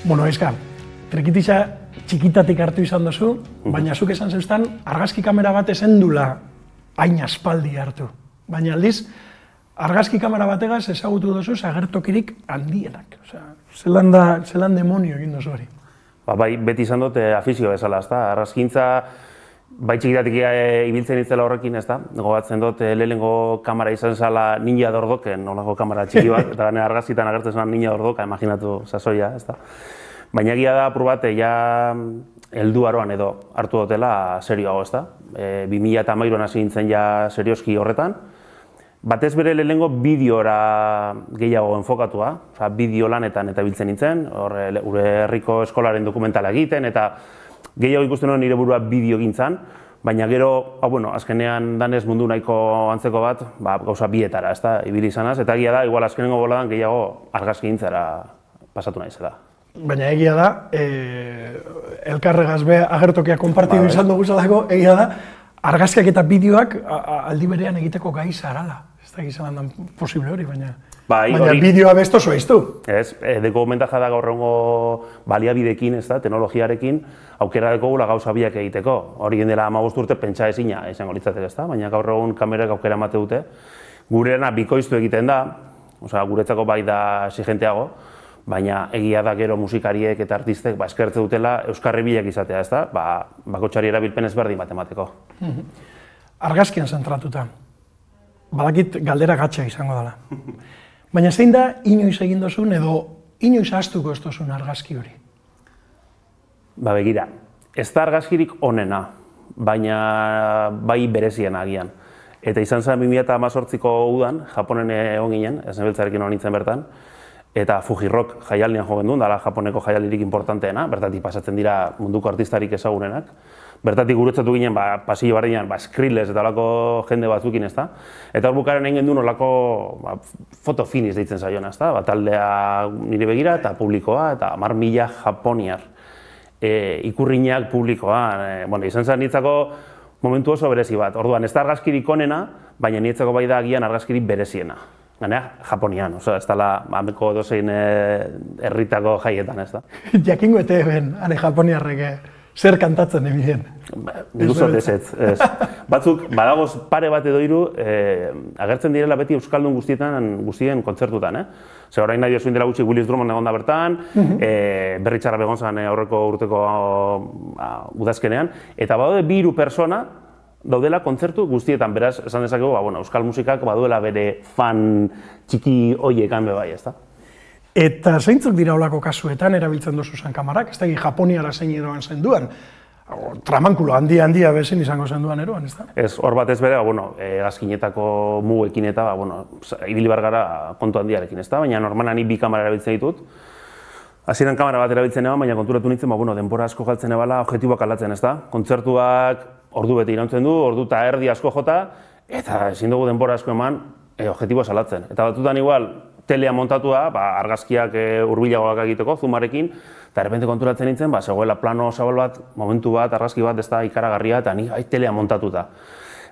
Bueno, Aizka, trikitisa txikitatik hartu izan duzu, baina zuk esan zeustan argazki kamera bat ezen dula hain aspaldi hartu. Baina aldiz, argazki kamera bategaz ezagutu duzu agertokirik handienak. Zelan demonio egin duzu hori? Bai, beti izan dut afizio bezala, ezta? Argazkintza, bai txikitatik ibiltzen itzela horrekin, ezta? Gogatzen dut lehenengo kamera izan zela Ninja Dordoken, nolako kamera txiki bat, eta argazkitan agertzen zen Ninja Dordoka, imaginatu sasoia, ezta? Baina egia da, apur bat, ja helduaroan edo hartu dutela serioago, ezta? 2013an hasi nintzen ja serioski horretan. Batez bere lehenengo bideora gehiago enfokatua, bideo lanetan eta biltzen nintzen, gure herriko eskolaren dokumentala egiten, eta gehiago ikusten nuen nire burua bideo gintzan, baina gero, azkenean danez mundu nahiko antzeko bat, gauza bietara, ezta, ibili izanaz, eta egia da, igual azkenengo boladan gehiago argazki gintzara pasatu naizela. Baina egia da, elkarregaz be agertokia konpartidu izan dugu zelako, egia da, argazkiak eta bideoak aldi berean egiteko gai zarala. Ez da gizan handan posible hori, baina bideoa bestoso eiztu. Ez, deko mentaja da gaur egungo baliabidekin, teknologiarekin, aukera dekogula gauza biak egiteko. Hori dela 15 urte pentsa ezina izango litzateke, baina gaur egun kamerak aukera emate dute. Gureena bikoiztu egiten da, guretzako bai da exigenteago, baina egia da gero musikariek eta artistek eskertze dutela euskarri bilak izatea, ez da? Bakotxari erabilpen ezberdin bat emateko. Argazkian zentratuta. Badakit galdera gatsa izango dela. Baina zein da inoiz egin dozun edo inoiz ahaztuko ez dozun argazki hori? Begira, ez da argazkirik onena, baina bai berezien agian. Eta izan zen 2018ko udan, Japonen egon ginen, ez nebeltzarekin hon nintzen bertan, eta Fuji Rock jaialdian jo genduen, dala Japoneko jaialdirik importanteena, bertatik pasatzen dira munduko artistarik ezagunenak. Bertatik guretzatu ginen, pasillo barrian, Skrillex eta olako jende batzukin, ezta? Eta hor bukaren egin duen olako foto finish deitzen zaiona, ezta? Taldea nire begira eta publikoa, eta 10.000 japoniar ikurriñak publikoa. Izan zen niretzako momentu oso berezi bat. Orduan, ez da argazkirik onena, baina niretzako bai da agian argazkirik bereziena. Ganea, Japonian, ez dela ameko dozein herritako jaietan, ez da. Jakingo ete ben, hane Japoniarreke. Zer kantatzen ebien? Nik uste ez. Batzuk, badagoz pare bat edo hiru, agertzen direla beti euskaldun guztien kontzertutan. Ze orain nahi diozuin dela gutxi Willis Drummond egon da bertan, Berri Txarra begon zan aurreko urteko udazkenean, eta badaude 2 persona daudela kontzertu guztietan, beraz, esan dezakegu, euskal musikak baduela bere fan txiki hoiekan bebai, ez da? Eta zeintzuk dira olako kasuetan erabiltzen duzu zen kamarak? Ez da, Japoniara zein eroan zen duan? Tramankulo handia bezin izango zen duan eroan, ez da? Ez, hor bat ez bere, gazkinetako mugekin eta, ibili bar gara kontu handiarekin, ez da? Baina normalan ni 2 kamera erabiltzen ditut. Hasieran kamera bat erabiltzen eban, baina konturatu nintzen, denbora asko galtzen ebala, objektiboak aldatzen, ez da? Kontzertuak ordu bete irauntzen du, ordu eta erdi asko jota, eta ezin dugu denbora asko eman, objektiboa salatzen. Eta batutan igual, telea montatua, argazkiak hurbilagoak egiteko, zumarekin, eta errepente konturatzen nintzen, zegoela plano zabal bat, momentu bat, argazki bat, ez da ikaragarria, eta ni telea montatuta.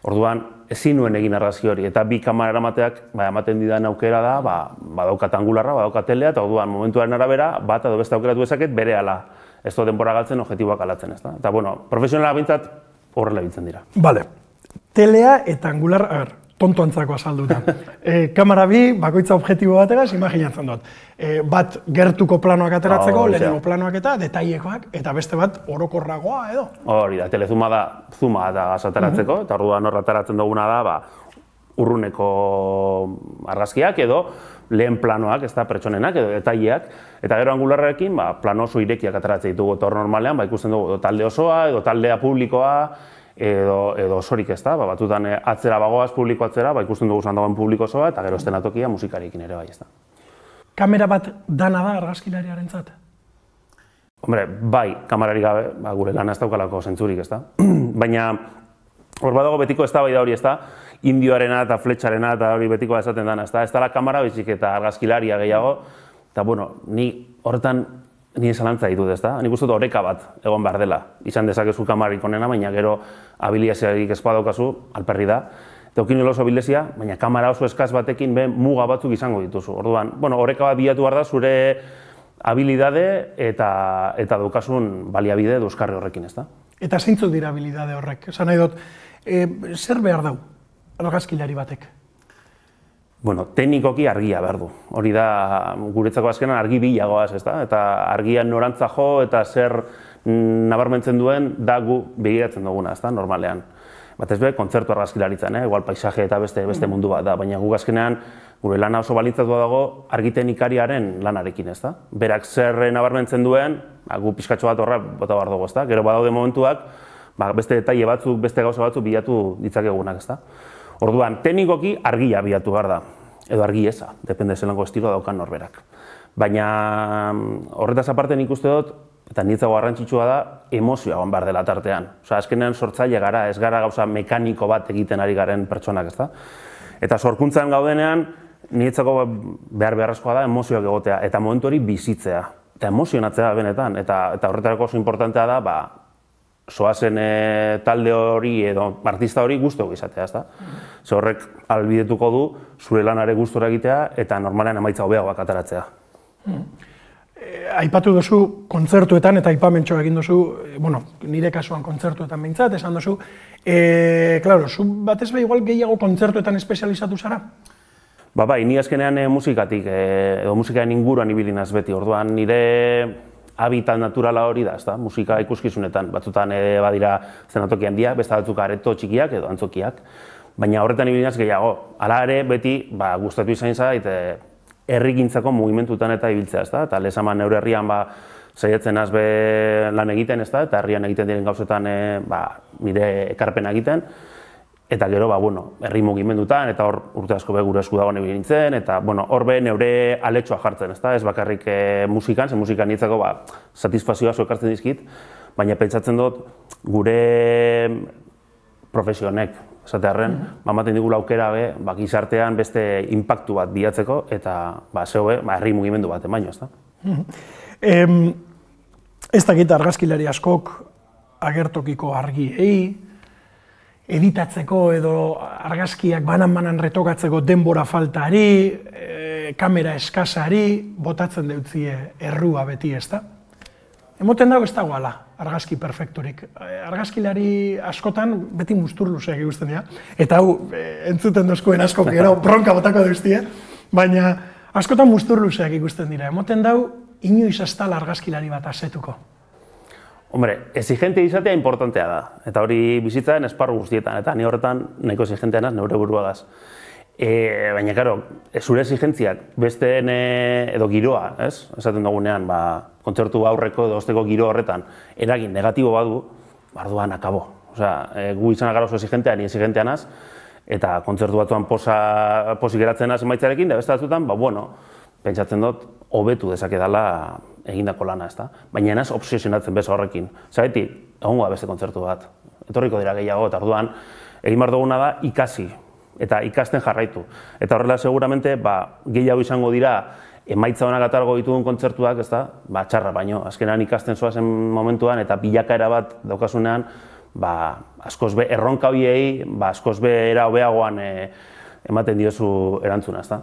Orduan, ezin nuen egin argazki hori, eta 2 kamera eramateak, ematen didan aukera da, badaukat angularra, badaukat telea, eta orduan, momentuaren arabera, bat edo beste aukeratu ezaket, berehala. Ez da denbora galtzen, objektiboak alatzen, ez da. Eta, profesionalak bintzat, horrela biltzen dira. Bale, telea eta angular, tonto antzako azalduta. Kamera bi, bakoitza objektibo bategaz, imaginatzen dut. Bat gertuko planoak ateratzeko, lehenengo planoak eta detailekoak, eta beste bat orokorragoa edo. Hori da, telezuma da zuma eta gaz ateratzeko, eta orduan hor ateratzen duguna da urruneko argazkiak edo lehen planoak, ez da, pertsonenak edo detaileak, eta gero angularrekin plano oso irekiak ateratzen ditugu, eta hor normalean ikusten dugu talde osoa edo taldea publikoa, edo osorik ez da, batutan atzera bagoaz publiko atzera, ikusten dugu dagoen publiko osoa, eta gero estenatokia musikariekin ere bai ez da. Kamera bat dana da argazkilariarentzat? Hombre, bai, kamerari gabe, gure lana ez daukalako zentzurik ez da. Baina, hor badago betiko ez da bai da hori ez da, indioarena eta fletxarena eta hori betikoa esaten dana ez da, ez da la kamera bizik eta argazkilaria gehiago, eta ni horretan ni zalantza ditut, ez da? Nik uste dut oreka bat egon behar dela. Izan dezakezu kamarik onena, baina gero abiliaziarik ez badaukazu, alperri da. Eta okin oso abilezia, baina kamera oso eskaz batekin muga batzuk izango dituzu. Orduan, oreka bat bilatu behar da zure habilidade eta daukasun baliabide euskarri horrekin, ezta? Eta zeintzuk dira habilidade horrek? Esan nahi dut, zer behar dau argazkilari batek? Bueno, teknikoki argia behar du. Hori da, guretzako azkenan argi bilagoaz, ezta? Eta argian norantza jo eta zer nabarmentzen duen da gu begiratzen duguna, ezta? Normalean. Batez be, kontzertu argazkilaritzan, igual paisaje eta beste mundu bat da, baina gu azkenean gure lana oso balintzatua dago argiteknikariaren lanarekin, ezta? Berak zer nabarmentzen duen, gu pixkatxo bat horra bota behar dugu, ezta? Gero badaude momentuak, beste detaile batzuk, beste gauza batzuk bilatu ditzakegunak, ezta? Orduan, teknikoki argia bilatu behar da, edo argi eza, depende zelango estilo daukan norberak. Baina horretaz aparte nik uste dut, eta niretzago garrantzitsua da, emozioa egon behar dela tartean. Osa, azkenean sortzaile gara, ez gara gauza mekaniko bat egiten ari garen pertsonak, ezta? Eta sorkuntzan gaudenean, niretzako beharrezkoa da emozioak egotea, eta momentu hori bizitzea. Eta emozionatzea benetan, eta horretarako oso importantea da, soazen talde hori edo artista hori gustora izatea, ezta? Ze horrek ahalbidetuko du zure lanare gustora egitea eta normalean emaitza hobeagoak ateratzea. Aipatu duzu kontzertuetan eta aipamentxo egin duzu, bueno, nire kasuan kontzertuetan behintzat, esan duzu, claro, zu batez be igual gehiago kontzertuetan espezializatu zara? Bai, ni azkenean musikatik, edo musikaren inguruan ibili naiz beti, orduan nire habitat naturala hori da, ezta? Musika ikuskizunetan, batzutan badira zenatoki handiak, beste batzuk areto txikiak edo antzokiak, baina horretan ibili naiz gehiago. Hala ere, beti gustatu izan zait herrigintzako mugimendutan eta ibiltzea, ezta? Eta lezaman neure herrian saiatzen naiz lan egiten, ezta? Eta herrian egiten diren gauzetan nire ekarpena egiten. Eta gero, herri mugimendutan, eta hor urte asko gure esku dagoen ibili nintzen, eta hor neure aletxoa jartzen, ezta? Ez bakarrik musikan, ze musikan niretzako satisfazioa ekartzen dizkit, baina pentsatzen dut gure profesionek, esatearren, ematen digula aukera gizartean beste inpaktu bat bilatzeko, eta herri mugimendu bat emaino, ezta? Ez dakit argazkilari askok agertokiko argiei, editatzeko edo argazkiak banan-banan retokatzeko denbora faltari, kamera eskasari, botatzen deutzie errua beti, ezta? Emoten dago ez dagoala argazki perfekturik. Argazkilari askotan beti mustur luzeak ikusten dira, eta hau entzuten dozkoen askok gero bronka botako duztie, baina askotan mustur luzeak ikusten dira. Emoten dago inoiz ez dela argazkilari bat asetuko. Hombre, exigente izatea importantea da, eta hori bizitzaren esparru guztietan, eta ni horretan nahiko exigentea naz, neure buruagaz. Baina, karo, zure exigentziak besteen edo giroa, ez? Esaten dugunean, kontzertu aurreko edo osteko giro horretan eragin negatibo badu, barduan akabo. Osea, gu izan gara oso exigentea, ni exigentea naz, eta kontzertu batzuan posik geratzen naz emaitzarekin, da beste batzutan, pentsatzen dut, hobetu dezake dela egindako lana, ezta? Baina naz obsesionatzen beza horrekin. Zagatik, egongo da beste kontzertu bat. Etorriko dira gehiago, eta orduan, egin behar duguna da ikasi, eta ikasten jarraitu. Eta horrela, seguramente, gehiago izango dira, emaitza honak atargo ditugun kontzertuak, ezta? Txarra baino, azkenean ikasten zoazen momentuan, eta bilakaera bat daukasunean, askoz be, erronka horiei, askoz be era hobeagoan ematen diozu erantzuna, ezta?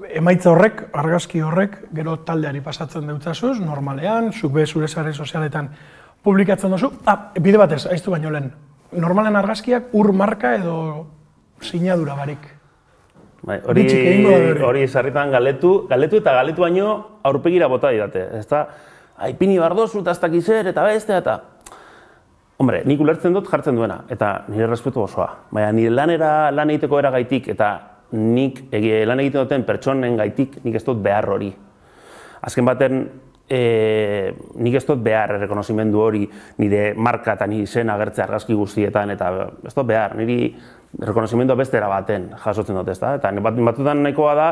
Emaitza horrek, argazki horrek, gero taldeari pasatzen deutzazuz, normalean, zuk be zure sare sozialetan publikatzen duzu. Bide batez, aiztu baino lehen, normalen argazkiak ur marka edo sinadura barik. Hori sarritan galetu eta galetu baino aurpegira bota didate. Ipini bardozu eta ez dakiz eta beste eta... Hombre, nik ulertzen dut jartzen duena, eta nire respetu osoa. Baina nire lan egiteko eragaitik eta nik lan egiten duten pertsonen gaitik nik ez dut behar hori. Azken baten, nik ez dut behar errekonozimendu hori nire marka eta nire izen agertzea argazki guztietan, eta ez dut behar, niri errekonozimendua bestera baten jasotzen dut, ezta? Eta batzutan nahikoa da,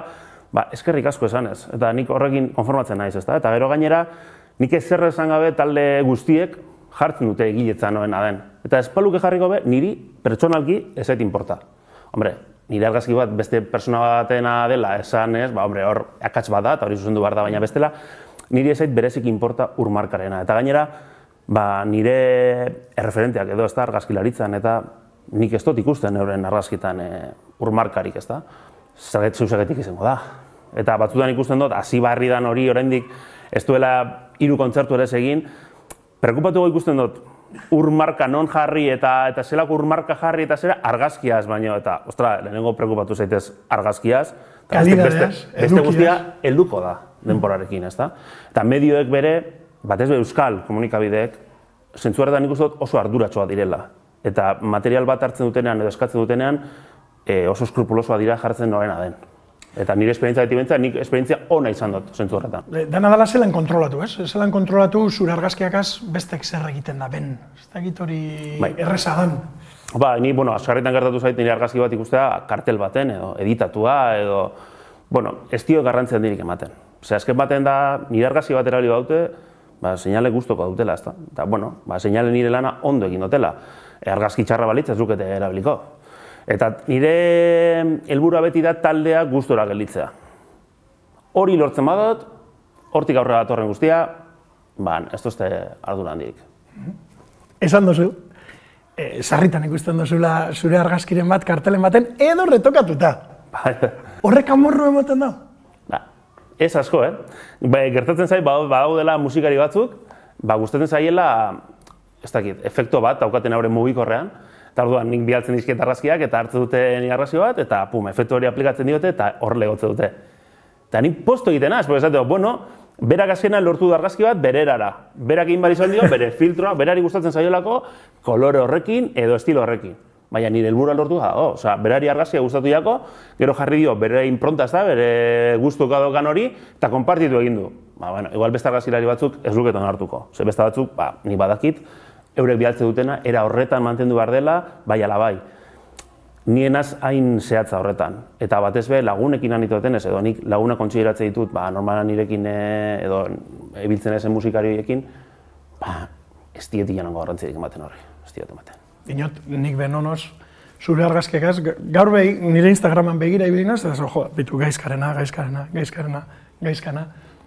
eskerrik asko esanez, eta nik horrekin konformatzen naiz, ezta? Eta gero gainera, nik ezer esan gabe talde guztiek jartzen dute egiletza noena den. Eta ez paluke jarriko be, niri pertsonalki ez zait inporta. Hombre, nire argazki bat beste persona batena dela esan ez, hor akats bat da, eta hori zuzendu behar da, baina bestela, niri ez zait berezik inporta urmarkarena. Eta gainera, nire erreferenteak edo ez da argazkilaritzan, eta nik ez dut ikusten euren argazkitan urmarkarik ez da. Zeusagetik izango da. Eta batzutan ikusten dut, hasi barri dan hori oraindik ez duela 3 kontzertu ere egin, preokupatu ikusten dut, ur marka non jarri eta zelako ur marka jarri eta zera argazkiaz baino, eta, ostra, lehenengo preokupatu zaitez argazkiaz, beste guztia helduko da denborarekin, ezta? Eta medioek bere, batez euskal komunikabideek, zentzu horretan ikusten dut oso arduratxoa direla. Eta material bat hartzen dutenean edo eskatzen dutenean oso skrupulosoa dira jartzen norena den. Eta nire esperientzia beti bentzea, nik esperientzia ona izan dut, zentzu horretan. Dena dela zelan kontrolatu, ez? Zelan kontrolatu zure argazkiakaz bestek zer egiten da, ben. Ez dakit hori erreza dan. Ba, ni, askarritan gertatu zait nire argazki bat ikustea kartel baten edo editatua edo... ez dio garrantzian dirik ematen. Ose, azken baten da, nire argazki bat erabili baute, seinale guztoko dutela, ezta? Eta, seinale nire lana ondo egin dutela. Argazki txarra balitz ez dukete erabiliko. Eta nire helburua beti da taldea gustora gelditzea. Hori lortzen badut, hortik aurrera datorren guztia, ez duzte ardura handirik. Esan dozu, sarritan ikusten dozula zure argazkiren bat kartelen baten edo retokatuta. Horrek amorru emoten da? Ez asko, gertatzen zait, badaudela musikari batzuk, gustatzen zaiela, ez dakit, efektu bat, daukaten haure mugikorrean, eta orduan nik bialtzen dizkiet argazkiak, eta hartzen dute nire argazki bat, eta efektu hori aplikatzen diote, eta hor legotze dute. Eta nik posto egiten az, porque esateko, berak azkenan lortu du argazki bat bererara. Berak egin bar izan dio, bere filtroa, berari gustatzen zaiolako, kolore horrekin edo estilo horrekin. Baina nire helburua lortu da, berari argazkia gustatu jako, gero jarri dio bere impronta ez da, bere gustuko dokan hori, eta konpartitu egin du. Igual beste argazkilari batzuk ez luketan hartuko. Beste batzuk, ni badakit, eurek bialtze dutena, era horretan mantendu behar dela, bai ala bai. Nien az hain zehatza horretan. Eta batez be, lagunekin anitoten ez, edo nik laguna kontsideratzen ditut, normalan nirekin edo ebiltzen ezen musikarioekin, ez dietik janango garrantzirik ematen horri, ez dietik ematen. Dinot, nik benonoz, zure argazkiakaz, gaur nire Instagraman begira ibilinaz, eta bitu gaizkarena.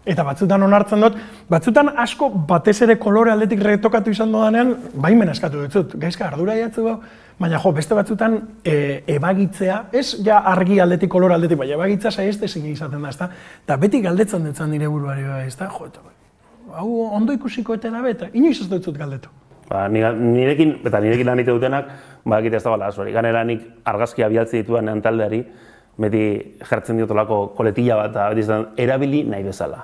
Eta batzutan onartzen dut, batzutan asko batez ere kolore aldetik retokatu izan dodanean, baimen eskatu dut, gaizka ardura jatzu bau, baina beste batzutan ebagitzea, ez ja argi aldetik, kolore aldetik, baina ebagitzea saizte zine izaten da, ezta? Eta beti galdetzen dutzen nire buruari, ezta? Hau ondo ikusiko eta da beta, inoiz ez dut galdetu. Nirekin lan ite dutenak, badakite ez da bala azori. Ganera nik argazkia bialtzi dituan taldeari, beti jartzen diotolako koletilla bat, eta erabili nahi bezala.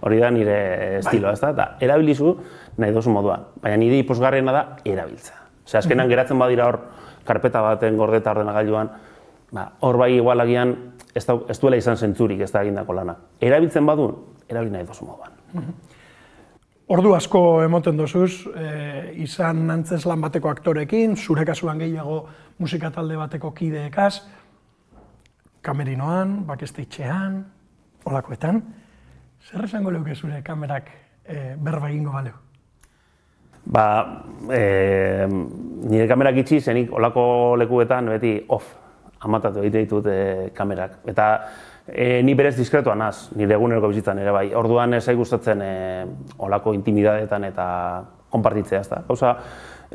Hori da nire estiloa, ez da? Eta erabilizu nahi dozu moduan. Baina nire iposgarriena da erabiltza. Azkenan geratzen badira hor, karpeta baten gordeta ordenagailuan, hor bai igual agian ez duela izan zentzurik ez da egindako lana. Erabiltzen badu, erabili nahi dozu moduan. Ordu asko emoten dozuz, izan antzeslan bateko aktorekin, zure kasuan gehiago musika talde bateko kideekaz, kamerinoan, backstage-ean, holakoetan. Zer esango leuke zure kamerak berba egingo baleu? Nire kamerak itxi, zenik holako lekuetan beti amatatu egite ditut kamerak. Eta ni berez diskretua naz, nire eguneroko bizitzan ere bai. Orduan ez gustatzen olako intimidadeetan eta konpartitzea, ezta. Gauza,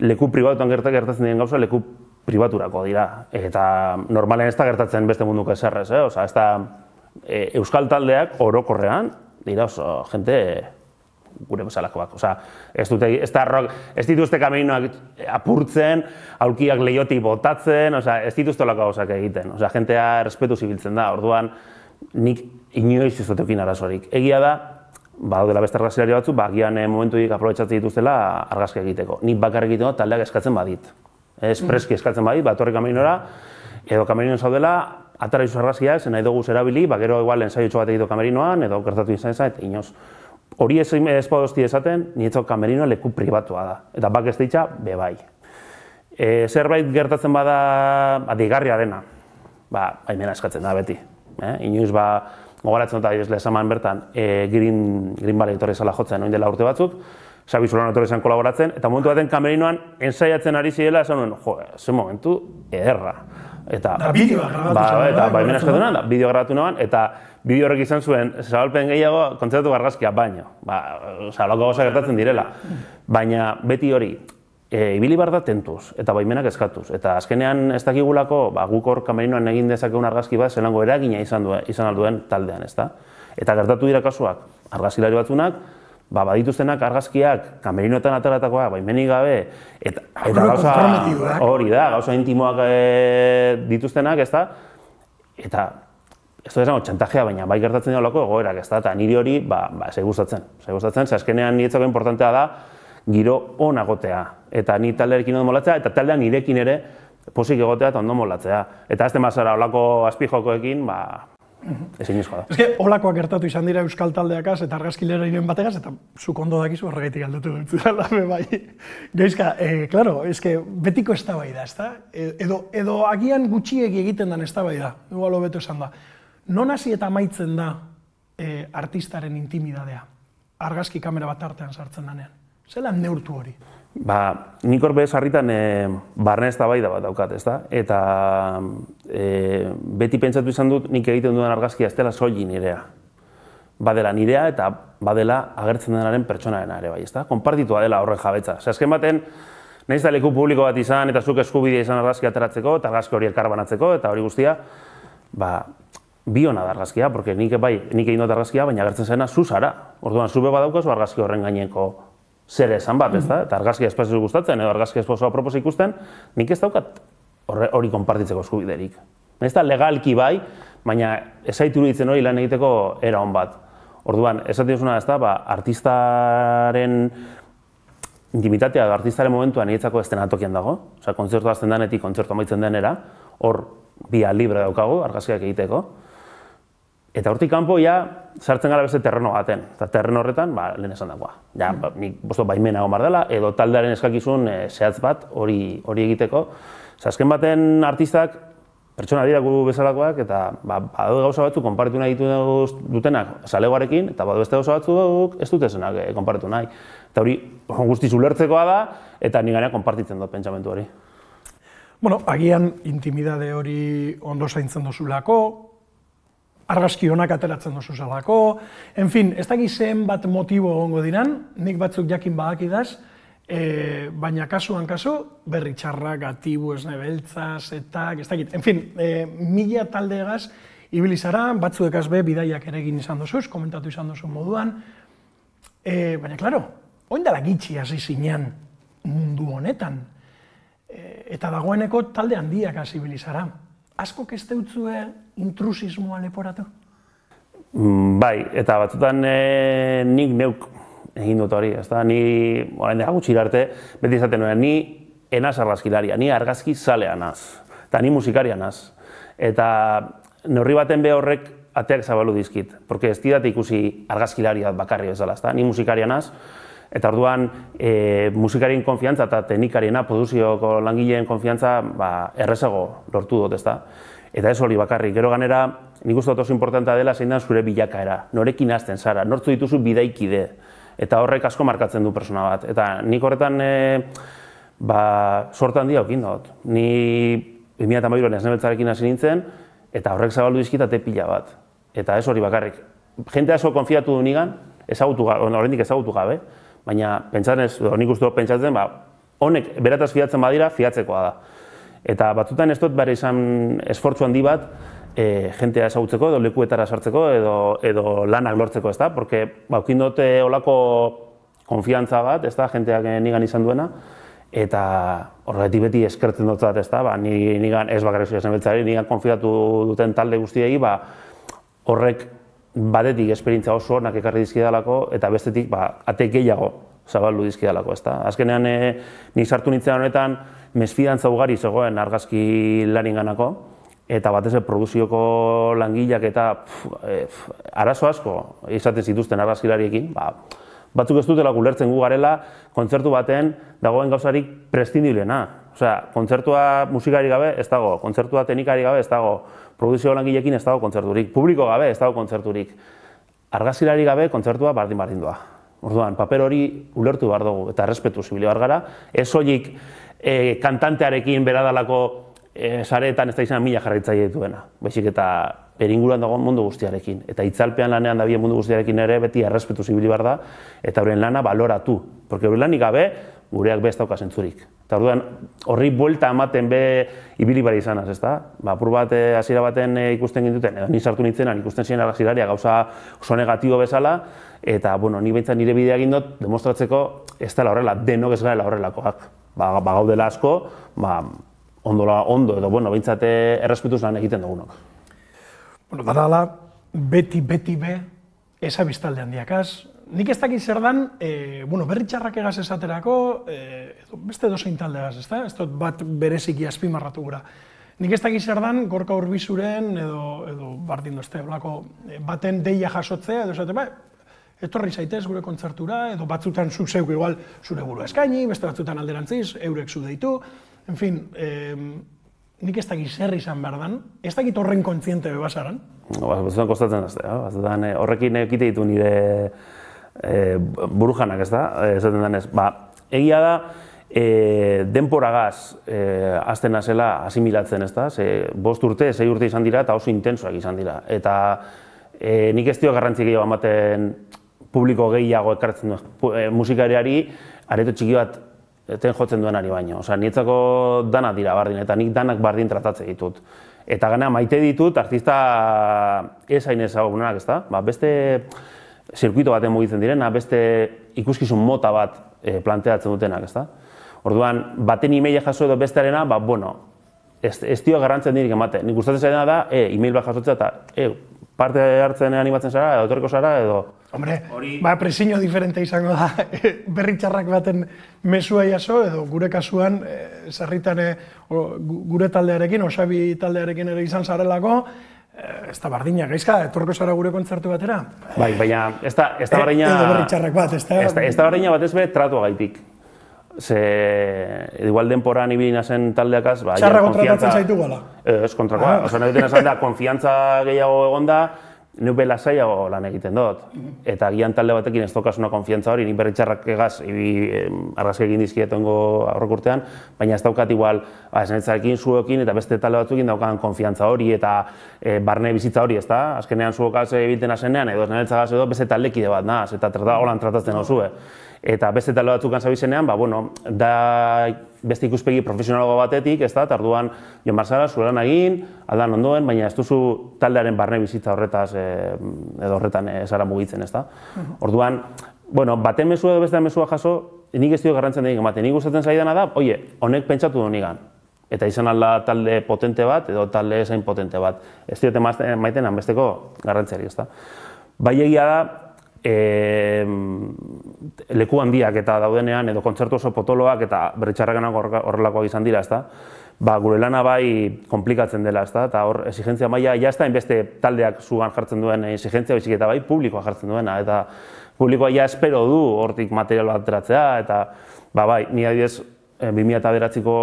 leku pribatuan gertatzen diren gauza, leku pribaturako dira. Eta normalen ez da gertatzen beste munduko eserrez, ez da euskal taldeak orokorrean, dira oso, jente gure bezalakoak. Ez dituzte kamerinoak apurtzen, aulkiak leiotik botatzen, ez dituzte olako gauzak egiten. Jentea errespetuz ibiltzen da, orduan nik inoiz ez dut eukin arazorik. Egia da, badaudela beste argazkilari batzu, agian momentuik aprobetxatzen dituztela argazkia egiteko. Nik bakarrik egiteko taldeak eskatzen badit. Espreski eskatzen badit, batorri kamerinora, edo kamerinoan zaudela, atara izuz argazkiak, zen nahi dugu erabili, gero igual ensaiotxo bat egiteko kamerinoan, edo gertatu izan eta inoz. Hori ez badozti esaten, niretzako kamerinoa leku pribatua da. Eta backstage'a bebai. Zerbait gertatzen bada deigarria dena, baimena eskatzen da beti. Inoiz gogoratzen dut adibidez esaman bertan Green Valley etorri zela jotzen oin dela urte batzuk, Xabi Solano etorri zen kolaboratzen, eta momentu baten kamerinoan ensaiatzen ari zirela esan nuen, ze momentu ederra. Da bideoa grabatu zen. Eta baimena eskatu nuen, bideoa grabatu nuen, eta bideo horrek izan zuen, zabalpen gehiago kontzertu argazkia baino. Olako gauza gertatzen direla. Baina beti hori, ibili behar da tentuz, eta baimenak eskatuz. Eta azkenean ez dakigulako, guk hor kamerinoan egin dezakegun argazki bat, zelango eragina izan alduen taldean, ezta? Eta gertatu dira kasuak, argazkilari batzunak, badituztenak argazkiak kamerinoetan ateratakoa, baimenik gabe, eta gauza hori da, gauza intimoak dituztenak, ezta? Eta ez da esango txantajea, baina bai gertatzen diolako egoerak, ezta? Eta niri hori, zei gustatzen. Ze azkenean niretzako importantea da, giro on agotea. Eta ni taldearekin ondo molatzea, eta taldean nirekin ere posik egotea eta ondo molatzea. Eta azten bazara olako azpijokoekin, ezin izkoa da. Ez que, olakoak gertatu izan dira euskal taldeakaz eta argazkilarien bategaz, eta zuk ondo dakizu horregatik aldatu dut zela, bai. Gaizka, claro, ez que betiko eztabaida, ezta? Edo agian gutxiegi egiten den eztabaida, igual hobeto esan da. Non hasi eta amaitzen da artistaren intimidadea, argazki kamera bat artean sartzen denean? Zelan neurtu hori? Nik hor bez harritan barne eztabaida bat daukat, ezta? Eta beti pentsatu izan dut nik egiten dudan argazkia ez dela soilik nirea. Badela nirea eta badela agertzen denaren pertsonarena ere bai, ezta? Konpartitua dela horren jabetza. Azken baten, nahiz da leku publiko bat izan eta zuk eskubidea izan argazkia ateratzeko eta argazki hori elkarbanatzeko eta hori guztia, bi hona da argazkia, porque nik egin dut argazkia, baina agertzen zena zu zara. Orduan, zube badaukazu argazki horren gaineko zer esan bat, ezta? Eta argazkia espazio gustatzen edo argazkia espazioa proposa ikusten, nik ez daukat hori konpartitzeko eskubiderik. Ez da legalki bai, baina ez zait iruditzen hori lan egiteko era on bat. Orduan, esaten duzuna, ezta, artistaren intimitatea edo artistaren momentuan niretzako eszenatokian dago. Osea, kontzertua hasten denetik kontzertua amaitzen denera, hor bia libre daukagu argazkiak egiteko. Eta hortik kanpo sartzen gara beste terreno baten. Eta terreno horretan, lehen esan dagoa. Nik baimena egon behar dela, edo taldearen eskakizun zehatz bat hori egiteko. Azken baten artistak pertsona dira gu bezalakoak, eta badaude gauza batzuk konparitu nahi dutenak zalegoarekin, eta badaude beste gauza batzuk ez dutezenak konparitu nahi. Eta hori guztiz ulertzekoa da, eta nik gaina konpartitzen dut pentsamentu hori. Bueno, agian intimidade hori ondo zaintzen dozulako, argazki honak ateratzen dozu zelako, en fin, ez dakit zenbat motibo egongo diran, nik batzuk jakin badakidaz, baina kasuan kasu, berri txarrak, gatibu, esne beltza, zetak, ez dakit, en fin, 1000 taldeegaz ibili zara, batzuekaz be bidaiak ere egin izan dozuz, komentatu izan dozu moduan, baina, klaro, oin dela gitxi hasi zinean mundu honetan, eta dagoeneko talde handiak hasi ibili zara. Asko ez deutzue intrusismoa leporatu? Bai, eta batzutan nik neuk egin dut hori, ezta? Ni, orain dela gutxi arte, beti izaten nuen, ni enaz argazkilaria, ni argazki zalea naz, eta ni musikaria naz. Eta neurri baten be horrek ateak zabalu dizkit, porque ez didat ikusi argazkilaria bakarri bezala, ezta? Ni musikaria naz, eta orduan musikarien konfiantza eta teknikariena, produzioko langileen konfiantza errezago lortu dut, ezta? Eta ez hori bakarrik, gero ganera, nik uste dut oso importantea dela zein da zure bilakaera, norekin hasten zara, nortzu dituzu bidaikide, eta horrek asko markatzen du persona bat. Eta nik horretan sorta handia okin dut. Ni 2008an esne beltzarekin hasi nintzen, eta horrek zabaldu dizkit pila bat. Eta ez hori bakarrik. Jente asko konfiatu du nigan, oraindik ezagutu gabe, baina nik uste dut pentsatzen, honek berataz fiatzen badira, fiatzekoa da. Eta batzutan ez dut behar izan esfortzu handi bat jentea ezagutzeko, edo lekuetara sartzeko, edo lanak lortzeko, ez da? Porque baukin dute olako konfiantza bat, ez da, jenteak nigan izan duena, eta horregatik beti eskertzen dut ez da, nigan ez bakarrik zuia zenbeltzari, nigan konfiatu duten talde guztiei, horrek batetik esperientzia oso hornak ekarri dizkidalako, eta bestetik ate gehiago zabaldu dizkidalako, ez da? Azkenean, nik sartu nintzen honetan, mesfidantza ugari zegoen argazki laninganako, eta batez produzioko langileak eta arazo asko izaten zituzten argazkilariekin, batzuk ez dutela ulertzen gu garela kontzertu baten dagoen gauzarik prescindiblena. Osea, kontzertua musikari gabe ez dago, kontzertua teknikari gabe ez dago, produzio langileekin ez dago kontzerturik, publiko gabe ez dago kontzerturik. Argazkilari gabe kontzertua bardin doa. Orduan, paper hori ulertu behar dugu eta errespetu zibili behar gara, ez soilik kantantearekin beradalako sareetan ez da izan 1000 jarraitzaile dituena, baizik eta beringuruan dagoen mundu guztiarekin. Eta itzalpean lanean dabien mundu guztiarekin ere beti errespetu zibili behar da, eta horren lana baloratu. Porque horren lanik gabe, gureak be ez dauka zentzurik. Eta orduan, horri buelta ematen be ibili bari izanaz, ezta? Apur bat hasiera baten ikusten gintuten, edo ni sartu nintzenan ikusten ziren argazkilaria gauza oso negatibo bezala, eta, bueno, ni behintzat nire bidea egin dut demostratzeko ez dela horrela, denok ez garela horrelakoak. Gaudela asko, ondo edo, bueno, behintzat errespetuz lan egiten dugunok. Bueno, darala, beti be, eza biztalde handiakaz. Nik ez dakit zer dan, berri txarrak egaz esaterako, beste dozein taldeaz, ez da? Ez dut bat bereziki azpimarratu gura. Nik ez dakit zer dan, Gorka Urbizuren, edo bardin dozte, baten deia jasotzea, edo esate, etorri zaitez gure kontzertura, edo batzutan zuk zeuk igual zure burua eskaini, beste batzutan alderantziz, eurek zu deitu, en fin, nik ez dakit zer izan behar dan, ez dakit horren kontziente bebasaran. Batzutan kostatzen dazte, batzutan horrekin ekite ditu nire burujanak, ez da, esaten denez. Egia da, denporagaz hasten nazela asimilatzen, ez da, 5 urte, 6 urte izan dira eta oso intensoak izan dira. Eta nik ez dio garrantzi gehiago ematen publiko gehiago ekartzen duen musikariari areto txiki bat eten jotzen duenari baino. Osea, nietzako danak dira bardin, eta nik danak bardin tratatzen ditut. Eta gana maite ditut artista ez hain ezagunak, ez da? Beste zirkuito baten mugitzen direna, beste ikuskizun mota bat planteatzen dutenak, ez da? Orduan, baten e-maila jaso edo bestearena, ez dio garrantzen dirik ematen. Nik gustatzen zaidana da, e-mail bat jasotzea eta parte hartzen animatzen zara, edo etorriko zara, edo... Hombre, presiño diferente izango da, berri txarrak baten mesua jaso, edo gure kasuan, sarritan gure taldearekin, Osabi taldearekin ere izan zarelako, ez da bardina, gaizka, etorriko zara gure kontzertu batera? Bai, baina ez da bardina... Edo berri txarrak bat, ez da? Ez da bardina bat ez be tratua gaitik. Ze, igual denporan ibili zen taldeakaz... Txarrago tratatzen zaitu gala? Ez, kontrakoa. Oso, nahi duten esan da, konfiantza gehiago egonda, neupe lasaiago lan egiten dut. Eta gian talde batekin ez dokasuna konfiantza hori, nik berri txarrak egaz, argazki egin dizkietongo aurrek urtean, baina ez daukat igual, esanetzarekin, zuokin eta beste talde batzuekin daukan konfiantza hori eta barne bizitza hori, ez da? Azkenean zuokaz egiten azenean, edo esanetzagaz edo beste taldekide bat naz, eta holan tratatzen hozue. Eta beste talde batzukan zabizenean, da beste ikuspegi profesionalago batetik, ez da, eta orduan joan barzara, zure lan egin, aldan ondoen, baina ez duzu taldearen barne bizitza horretaz, edo horretan zara mugitzen, ez da. Orduan, baten mesua edo beste mesua jaso, nik ez dio garrantzen egin ematen. Nik gustatzen zaidana da, honek pentsatu du nigan. Eta izan alda talde potente bat, edo talde esain potente bat. Ez diote maiten hanbesteko garrantziari, ez da. Bai egia da, leku handiak eta daudenean, edo kontzertu oso potoloak eta berritxarrakenak horrelakoak izan dira, ezta? Gure lana bai komplikatzen dela, ezta? Eta hor, exigentzia maila, ja ez da inbeste taldeak zugan jartzen duen exigentzia, baizik eta bai publikoa jartzen duena, eta publikoa ja espero du hortik material bat ateratzea, eta bai, ni adibidez 2009ko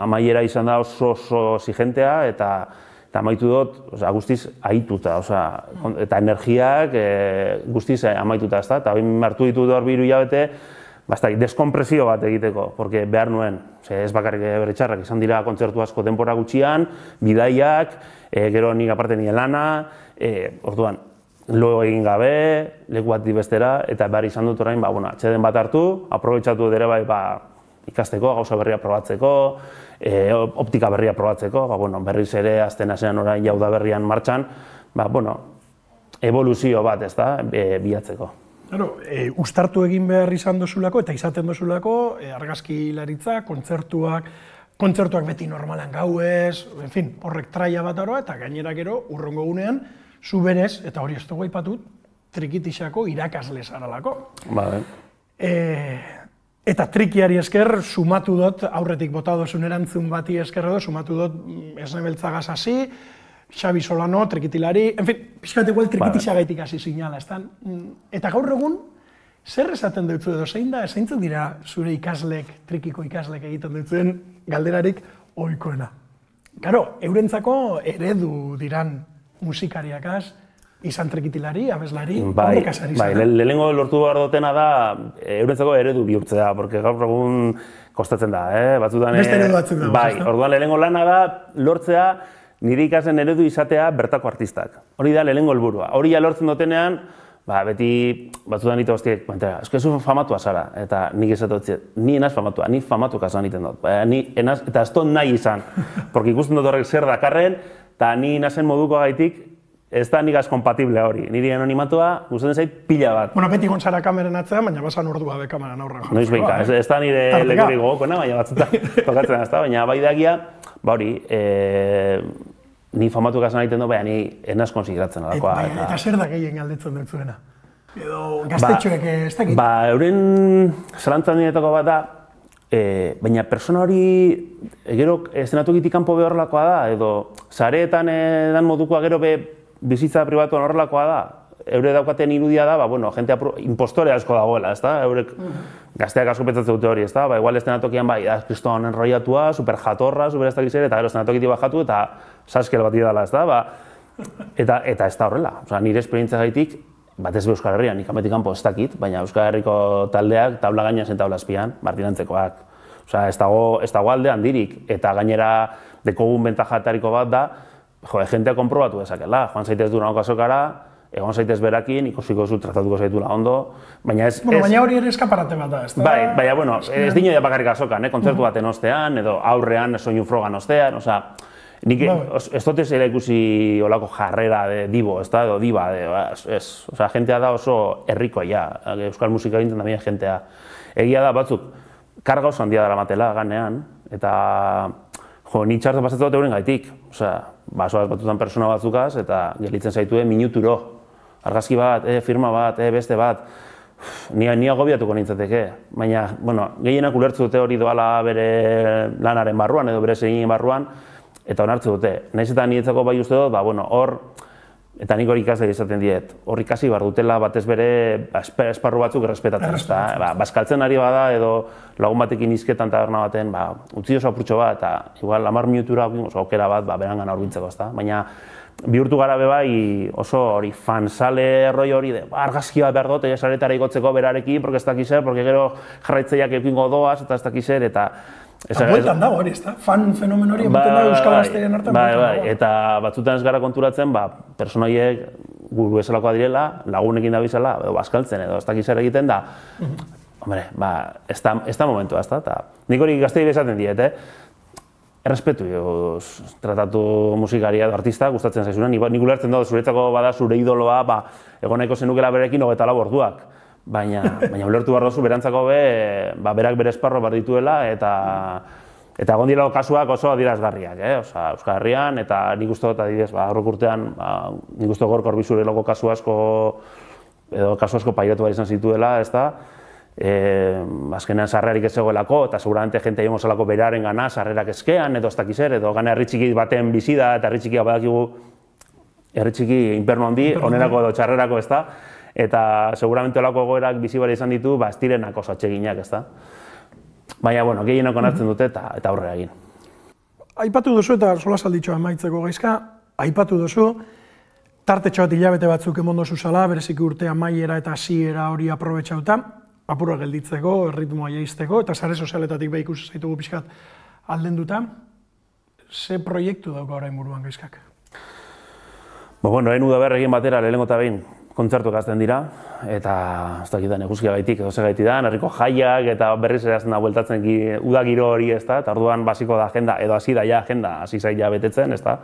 amaiera izan da oso exigentea, eta amaitu dut, guztiz ahituta, eta energiak guztiz amaituta, ez da? Eta hartu ditut hor 2 hilabete, deskompresio bat egiteko, porque behar nuen, ez bakarrik berri txarrak, izan dira kontzertu asko denbora gutxian, bidaiak, gero nik aparte nire lana, orduan, lo egin gabe, leku bat bestera, eta behar izan dut orain, atxeden bat hartu, aprobetxatu dere bai, ikasteko, gauza berria probatzeko, optika berria probatzeko, berriz ere azten azean orain jauda berrian martxan, evoluzio bat, ez da, bilatzeko. Uztartu egin behar izan dozulako eta izaten dozulako, argazkilaritza, kontzertuak beti normalan gauez, en fin, horrek traia bat aroa, eta gainera gero, urrongo gunean, zu berez, eta hori ez dugu aipatut, trikitixako irakasle zaralako. Eta trikiari esker, sumatu dut, aurretik bota dozun erantzun bati esker edo, sumatu dut Esne Beltzagaz hasi, Xabi Solano, trikitilari, en fin, pixkat igual trikitixagaitik hasi zinala, ez da? Eta gaur egun, zer esaten dutzu edo, zein da, zeintzuk dira zure ikaslek, trikiko ikaslek egiten dutzuen galderarik ohikoena? Karo, eurentzako eredu diran musikariakaz, izan trikitilari, abeslari, horrek asari zara. Lehenengo lortu behar dutena da, eurentzako eredu bihurtzea, porque gaur egun kostatzen da, batzutan... Beste eredu batzuk dago, bai, orduan lehenengo lana da, lortzea nire ikasen eredu izatea bertako artistak. Hori da lehenengo helburua. Hori ja lortzen dutenean, beti batzutan nite guztiek, eske zu famatua zara, eta nik esatu ni enaz famatua, ni famatuka zan egiten dut, eta ez dut nahi izan, porque ikusten dut horrek zer dakarren, eta ni nazen moduko gaitik, ez da nigaz kompatible hori, niri anonimatua gustatzen zait pila bat. Bueno, beti gontzara kameren atzean, baina basan ordua be kameran aurren jartzen. Noiz behinka, ez da nire lekurik gogokoena, baina batzutan tokatzen ez da, baina bai dagia, hori, ni famatuka zan egiten dut, baina ni enaz konsideratzen alakoa. Eta zer da gehien galdetzen dut zuena? Edo gaztetxoek ez dakit? Euren zalantzan dinetako bat da, baina persona hori gero eszenatokitik kanpo be horrelakoa da, edo sareetan dan modukoa gero be bizitza pribatuan horrelakoa da, eure daukaten irudia da, jentea impostore asko dagoela, ezta? Eurek gazteak asko petzatzen dute hori, ezta? Igual eszenatokian kristoan enrollatua, super jatorra, super ez dakiz ere, eta gero eszenatokitik bajatu eta saskel bat idala, ezta? Eta ez da horrela, nire esperientzia gaitik, batez be Euskal Herrian, nik ametik kanpo ez dakit, baina Euskal Herriko taldeak tabla gainean zen tabla azpian, martinantzekoak. Ez dago alde handirik, eta gainera dekogun bentajatariko bat da, jentea konprobatu dezakela, joan zaitez Durango azokara, egon zaitez berakin, ikusiko zu tratatuko zaitula ondo, baina ez... Baina hori ere eskaparate bat da, ez da? Baina, ez dino bakarrik azokan, kontzertu baten ostean, edo aurrean soinu frogan ostean, nik ez dut zela ikusi olako jarrera de dibo, edo diba, jentea da oso herrikoa ja, euskal musika gintzen da bien jentea. Egia da batzuk, karga oso handia dara matela ganean, eta ni txartu pasatzen dut euren gaitik. Basoaz batutan persona batzukaz, eta gelitzen zaituen minuturo. Argazki bat, firma bat, beste bat. Ni agobiatuko nintzateke, baina, gehienak ulertzu dute hori doala bere lanaren barruan, edo bere zeginen barruan, eta onartzu dute. Nahiz eta niretzako bai uste dut, hor, eta nik hori ikasle izaten diet, hor ikasi bar dutela batez bere esparru batzuk errespetatzen. Bazkaltzen ari bada edo lagun batekin izketan taberna baten, utzi oso apurtxo bat, eta igual 10 minutura oso aukera bat berangan aurbiltzeko, baina bihurtu gara bai oso hori fansale erroi hori de argazki bat behar dut, saretara igotzeko berarekin, porque ez dakiz porque gero jarraitzeiak ekingo doaz, eta ez dakiz eta bueltan dago hori, ezta? Fan fenomen hori ematen da euskal gazteien artean bueltan dago. Eta batzutan ez gara konturatzen, personoiek guru ezalakoa direla, lagunekin da bizala, edo bazkaltzen, edo ez dakiz egiten da. Hombre, ez da momentua, ez da? Nik hori gaztei bezaten diet, errespetu tratatu musikaria edo artista gustatzen zaizuna. Nik ulertzen dut, zuretzako bada zure idoloa, egon nahiko zenukela berekin 24 orduak. Baina ulertu behar duzu, berantzako berak bere esparro behar dituela, eta egon dira kasuak oso adierazgarriak, Euskal Herrian, eta nik uste dut adibidez, aurreko urtean, nik uste Gorka Orbizure loko kasu asko pairatu behar izan zituela, ez da, azkenean sarrerarik ez zegoelako, eta seguramente jente jongo zelako beraren gana, sarrerak eskean, edo ez dakiz edo gana herri txiki baten bizi da, eta herri txikia badakigu, herri txiki inperno handi, onerako edo txarrerako, ez da, eta seguramente olako egoerak bizi bera izan ditu, ez direnak oso atseginak, ez da. Baina, gehienak onartzen dute eta aurrera egin. Aipatu duzu eta solasalditxoa amaitzeko gaizka, aipatu duzu, tartetxo bat hilabete batzuk emon dozu zala, bereziki urte amaiera eta hasiera hori aprobetxauta, apurra gelditzeko, erritmoa jaisteko, eta sare sozialetatik beha ikusi zaitugu pixkat aldenduta. Ze proiektu dauka orain buruan gaizkak? Hain udaberri egin batera lehenengo eta behin kontzertuak azten dira, eta ez dakitan eguzkia gaitik edo zegaitik da, herriko jaiak eta berriz erazten da bueltatzen udagiro hori, ez da, eta orduan basiko da agenda, edo hasi da ja agenda, hasi zai ja betetzen, ez da,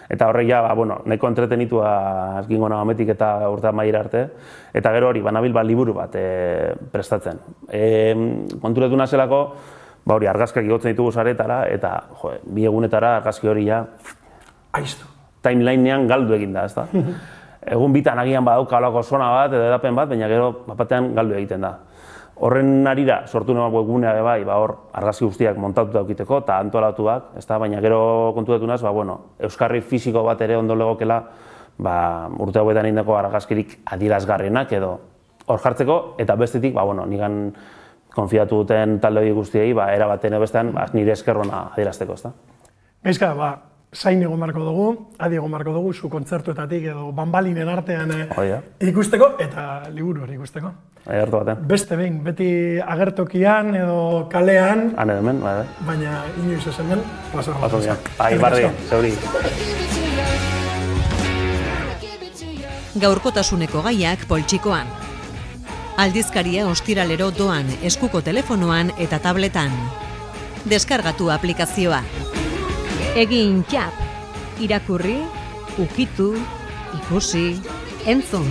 eta horrek ja, nahiko entretenitua azkingo nagametik eta urte amaiera arte, eta gero hori, banabil liburu bat prestatzen. Konturatu nazelako, hori, argazkiak igotzen ditugu zaretara, eta, bi egunetara argazki hori ja, aiztu. Timelinean galdu egin da, ez da. Egun bitan agian badauka olako zona bat edo edapen bat, baina gero batean galdu egiten da. Horren arira sortu nagoa webgunea bai, hor argazki guztiak montatuta aukiteko eta antolatuak, baina gero kontutatu naz, euskarri fisiko bat ere ondo legokela urte hauetan egindako argazkirik adierazgarrienak edo hor jartzeko, eta bestetik, nigan konfiatu duten talde hori guztiei, erabaten bestean nire eskerrona adierazteko, ez da. Gaizka, zain egon marko dugu, adi egon marko dugu, zu kontzertuetatik edo banbalinen artean ikusteko eta liburu hori ikusteko. Agertu batean. Beste behin, beti agertokian edo kalean, hemen, baina inoiz ez hemen, plaza barri, zeuri. gaurkotasuneko gaiak poltsikoan. Aldizkaria ostiralero doan eskuko telefonoan eta tabletan. Deskargatu aplikazioa. Egin txap, irakurri, ukitu, ikusi, entzun.